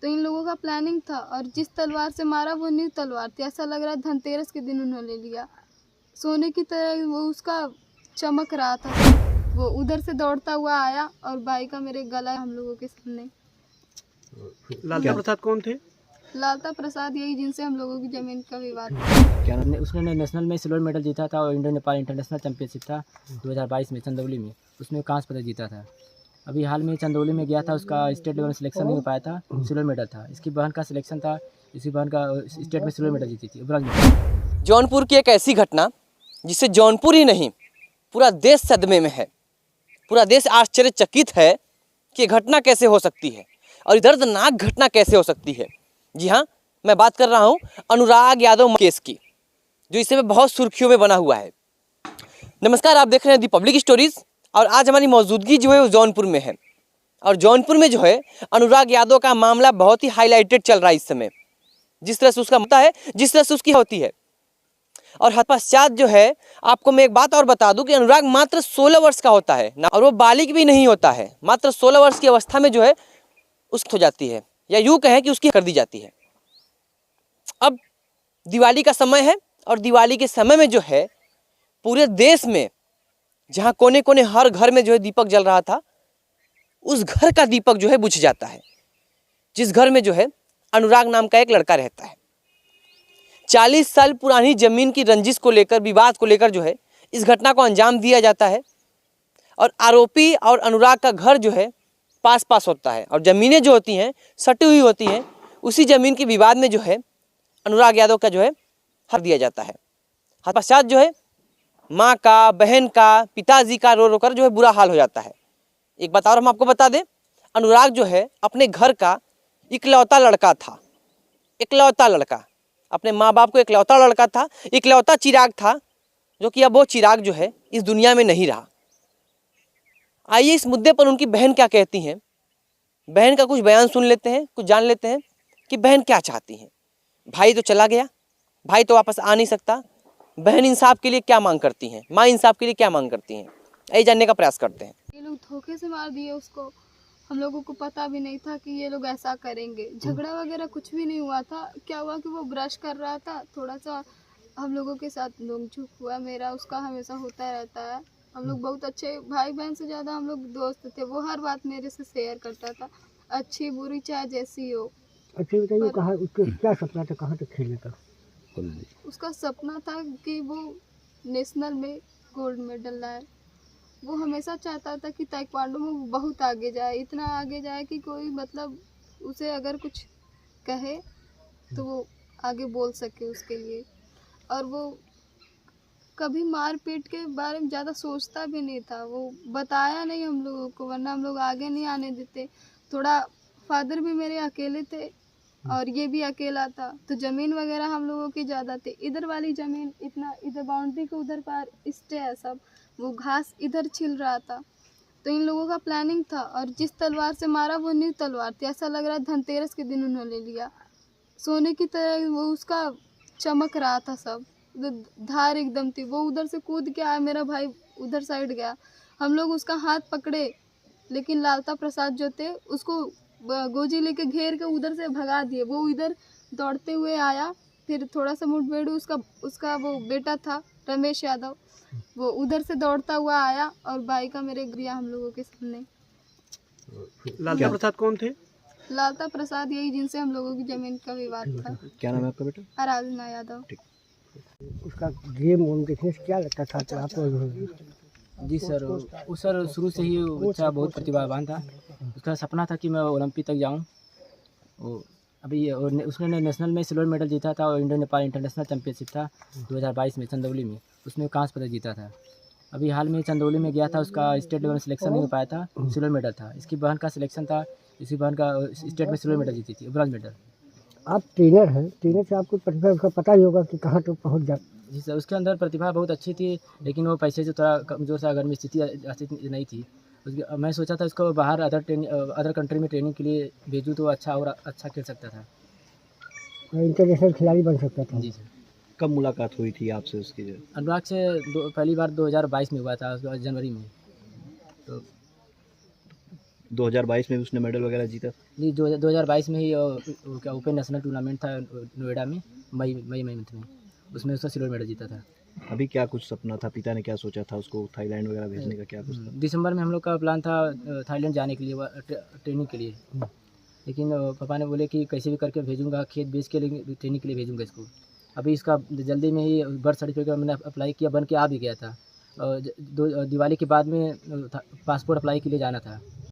तो इन लोगों का प्लानिंग था, और जिस तलवार से मारा वो न्यू तलवार थी। ऐसा लग रहा है धनतेरस के दिन उन्होंने लिया। सोने की तरह वो उसका चमक रहा था। वो उधर से दौड़ता हुआ आया और भाई का मेरे गला हम लोगों के सामने। लालता प्रसाद कौन थे? लालता प्रसाद यही जिनसे हम लोगों की जमीन का विवाद था। क्या उसने नेशनल में सिल्वर मेडल जीता था और इंडो नेपाल इंटरनेशनल चैंपियनशिप था 2022 में चंदौली में, उसमें कांस्य पदक जीता था। अभी हाल में चंदौली में गया था, उसका स्टेट लेवल में सिलेक्शन नहीं हो पाया था, सिल्वर मेडल था। इसकी बहन का सिलेक्शन था, इसी बहन का स्टेट में सिल्वर मेडल जीती थी, ब्रॉन्ज मेडल। जौनपुर की एक ऐसी घटना जिससे जौनपुर ही नहीं पूरा देश सदमे में है। पूरा देश आश्चर्यचकित है कि ये घटना कैसे हो सकती है और ये दर्दनाक घटना कैसे हो सकती है। जी हाँ, मैं बात कर रहा हूँ अनुराग यादव केस की, जो इस समय बहुत सुर्खियों में बना हुआ है। नमस्कार, आप देख रहे हैं दी पब्लिक स्टोरीज और आज हमारी मौजूदगी जो है वो जौनपुर में है। और जौनपुर में जो है अनुराग यादव का मामला बहुत ही हाईलाइटेड चल रहा है इस समय। जिस तरह से उसका होता है, जिस तरह से उसकी होती है। और पश्चात जो है आपको मैं एक बात और बता दूं कि अनुराग मात्र 16 वर्ष का होता है ना, और वो बालिग भी नहीं होता है। मात्र 16 वर्ष की अवस्था में जो है उसकी हो जाती है, या यूँ कहें कि उसकी कर दी जाती है। अब दिवाली का समय है और दिवाली के समय में जो है पूरे देश में जहाँ कोने कोने हर घर में जो है दीपक जल रहा था, उस घर का दीपक जो है बुझ जाता है, जिस घर में जो है अनुराग नाम का एक लड़का रहता है। 40 साल पुरानी जमीन की रंजिश को लेकर, विवाद को लेकर जो है इस घटना को अंजाम दिया जाता है। और आरोपी और अनुराग का घर जो है पास पास होता है और ज़मीनें जो होती हैं सटी हुई होती हैं। उसी ज़मीन के विवाद में जो है अनुराग यादव का जो है हक दिया जाता है। पश्चात जो है माँ का, बहन का, पिताजी का रो रो कर जो है बुरा हाल हो जाता है। एक बात और हम आपको बता दें, अनुराग जो है अपने घर का इकलौता लड़का था। इकलौता लड़का, अपने माँ बाप को इकलौता लड़का था, इकलौता चिराग था, जो कि अब वो चिराग जो है इस दुनिया में नहीं रहा। आइए इस मुद्दे पर उनकी बहन क्या कहती हैं, बहन का कुछ बयान सुन लेते हैं, कुछ जान लेते हैं कि बहन क्या चाहती हैं। भाई तो चला गया, भाई तो वापस आ नहीं सकता, बहन इंसाफ के लिए क्या मांग करती हैं, माँ इंसाफ के लिए क्या मांग करती हैं, यही जानने का प्रयास करते हैं। ये लोग धोखे से मार दिए उसको। हम लोगों को पता भी नहीं था कि ये लोग ऐसा करेंगे। झगड़ा वगैरह कुछ भी नहीं हुआ था। क्या हुआ कि वो ब्रश कर रहा था, थोड़ा सा हम लोगों के साथ नोक-झोंक हुआ। मेरा उसका हमेशा होता रहता है। हम लोग बहुत अच्छे भाई बहन से ज़्यादा हम लोग दोस्त थे। वो हर बात मेरे से शेयर करता था, अच्छी बुरी चाहे जैसी हो। अच्छा बताइए, कहाँ उसका क्या सपना था, कहाँ तक खेलने का? उसका सपना था कि वो नेशनल में गोल्ड मेडल लाए। वो हमेशा चाहता था कि ताइक्वांडो में वो बहुत आगे जाए, इतना आगे जाए कि कोई मतलब उसे अगर कुछ कहे तो वो आगे बोल सके उसके लिए। और वो कभी मार पीट के बारे में ज़्यादा सोचता भी नहीं था। वो बताया नहीं हम लोगों को, वरना हम लोग आगे नहीं आने देते। थोड़ा फादर भी मेरे अकेले थे और ये भी अकेला था, तो ज़मीन वगैरह हम लोगों की ज़्यादा थी। इधर वाली ज़मीन इतना, इधर बाउंड्री के उधर पार स्टे है सब, वो घास इधर छिल रहा था। तो इन लोगों का प्लानिंग था, और जिस तलवार से मारा वो न्यू तलवार थी। ऐसा लग रहा है धनतेरस के दिन उन्होंने लिया। सोने की तरह वो उसका चमक रहा था सब, धार एकदम थी। वो उधर से कूद के आया, मेरा भाई उधर साइड गया, हम लोग उसका हाथ पकड़े, लेकिन लालता प्रसाद जो थे उसको गोजी लेके घेर के उधर से भगा दिए। वो इधर दौड़ते हुए आया, फिर थोड़ा सा मुठभेड़, उसका वो बेटा था रमेश यादव, वो उधर से दौड़ता हुआ आया और भाई का मेरे गिरा हम लोगों के सामने। लालता प्रसाद कौन थे? लालता प्रसाद यही जिनसे हम लोगों की जमीन का विवाद था। क्या नाम है आपका बेटा? आराधना यादव। उसका गेम वोम देखने से क्या लगता था कि आपको? जी सर, वो सर शुरू से ही बच्चा बहुत प्रतिभावान था। उसका सपना था कि मैं ओलंपिक तक जाऊं। वो अभी उसने नेशनल में सिल्वर मेडल जीता था और इंडो नेपाल इंटरनेशनल चैंपियनशिप था 2022 में चंदौली में, उसमें कांस्य पदक जीता था। अभी हाल में चंदौली में गया था, उसका स्टेट लेवल में सिलेक्शन नहीं हो पाया था, सिल्वर मेडल था। इसकी बहन का सिलेक्शन था, इसी बहन का स्टेट में सिल्वर मेडल जीती थी, ब्रॉन्ज मेडल। आप ट्रेनर हैं, ट्रेनर से आपको प्रतिभा उसका पता ही होगा कि कहाँ तक पहुँच जा। जी सर, उसके अंदर प्रतिभा बहुत अच्छी थी, लेकिन वो पैसे से थोड़ा कमज़ोर सा घर में स्थिति अच्छी नहीं थी उसकी। मैं सोचा था उसको बाहर अदर कंट्री में ट्रेनिंग के लिए भेजूँ तो अच्छा और अच्छा खेल सकता था। इंटरनेशनल खिलाड़ी बन सकता था। जी सर। कब मुलाकात हुई थी आपसे उसकी? अनुराग से पहली बार 2022 में हुआ था, उसके बाद जनवरी में। तो 2022 में भी उसने मेडल वगैरह जीता? नहीं 2022 में ही वो क्या ओपन नेशनल टूर्नामेंट था नोएडा में मई मंथ में, उसमें उसका सिल्वर मेडल जीता था। अभी क्या कुछ सपना था, पिता ने क्या सोचा था उसको थाईलैंड वगैरह भेजने का, क्या कुछ था? दिसंबर में हम लोग का प्लान था थाईलैंड जाने के लिए ट्रेनिंग के लिए, लेकिन पापा ने बोले कि कैसे भी करके भेजूंगा, खेत बेच के लिए ट्रेनिंग के लिए भेजूंगा इसको। अभी इसका जल्दी में ही बर्थ सर्टिफिकेट मैंने अप्लाई किया, बन के आ भी गया था। दिवाली के बाद में पासपोर्ट अप्लाई के लिए जाना था।